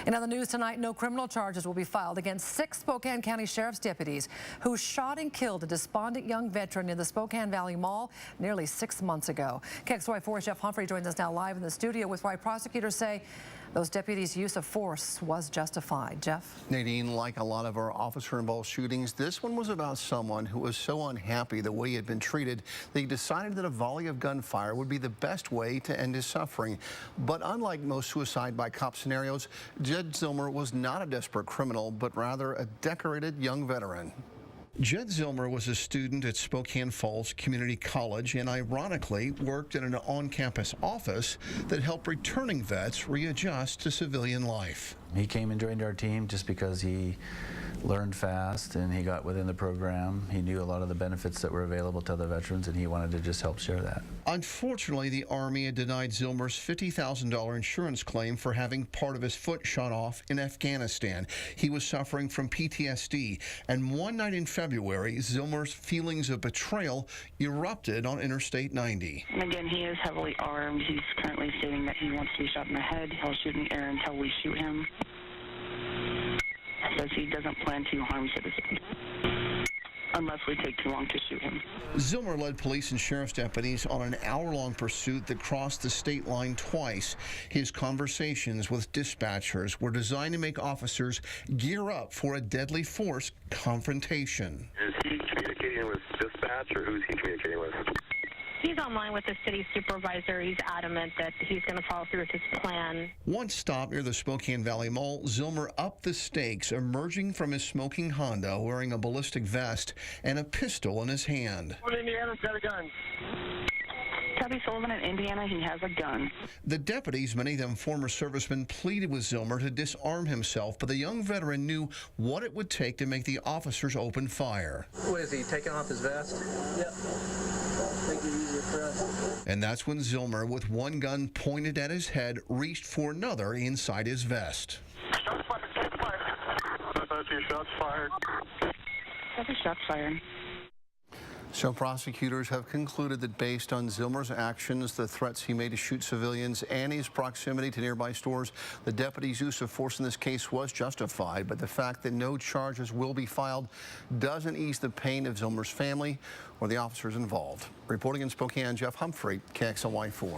In other news tonight, no criminal charges will be filed against 6 Spokane County Sheriff's deputies who shot and killed a despondent young veteran in the Spokane Valley Mall nearly 6 months ago. KXLY4's Jeff Humphrey joins us now live in the studio with why prosecutors say those deputies' use of force was justified. Jeff? Nadine, like a lot of our officer-involved shootings, this one was about someone who was so unhappy the way he had been treated that he decided that a volley of gunfire would be the best way to end his suffering. But unlike most suicide by cop scenarios, Jed Zillmer was not a desperate criminal, but rather a decorated young veteran. Jed Zillmer was a student at Spokane Falls Community College and ironically worked in an on-campus office that helped returning vets readjust to civilian life. He came and joined our team just because he learned fast and he got within the program. He knew a lot of the benefits that were available to other veterans and he wanted to just help share that. Unfortunately, the Army had denied Zillmer's $50,000 insurance claim for having part of his foot shot off in Afghanistan. He was suffering from PTSD, and one night in February, Zillmer's feelings of betrayal erupted on Interstate 90. And again, he is heavily armed. He's currently stating that he wants to be shot in the head. He'll shoot in the air until we shoot him. Says he doesn't plan to harm citizens unless we take too long to shoot him. Zillmer led police and sheriff's deputies on an hour-long pursuit that crossed the state line twice. His conversations with dispatchers were designed to make officers gear up for a deadly force confrontation. Is he communicating with dispatch, or who's he communicating with? He's online with the city supervisor. He's adamant that he's going to follow through with his plan. Once stopped near the Spokane Valley Mall, Zillmer upped the stakes, emerging from his smoking Honda wearing a ballistic vest and a pistol in his hand. Indiana's got a gun. Tubby Sullivan in Indiana, he has a gun. The deputies, many of them former servicemen, pleaded with Zillmer to disarm himself, but the young veteran knew what it would take to make the officers open fire. What is he, taking off his vest? Yep. Make it easier for us. And that's when Zillmer, with one gun pointed at his head, reached for another inside his vest. Shots fired. Shots fired. Tubby shots fired. So prosecutors have concluded that based on Zillmer's actions, the threats he made to shoot civilians, and his proximity to nearby stores, the deputy's use of force in this case was justified. But the fact that no charges will be filed doesn't ease the pain of Zillmer's family or the officers involved. Reporting in Spokane, Jeff Humphrey, KXLY4.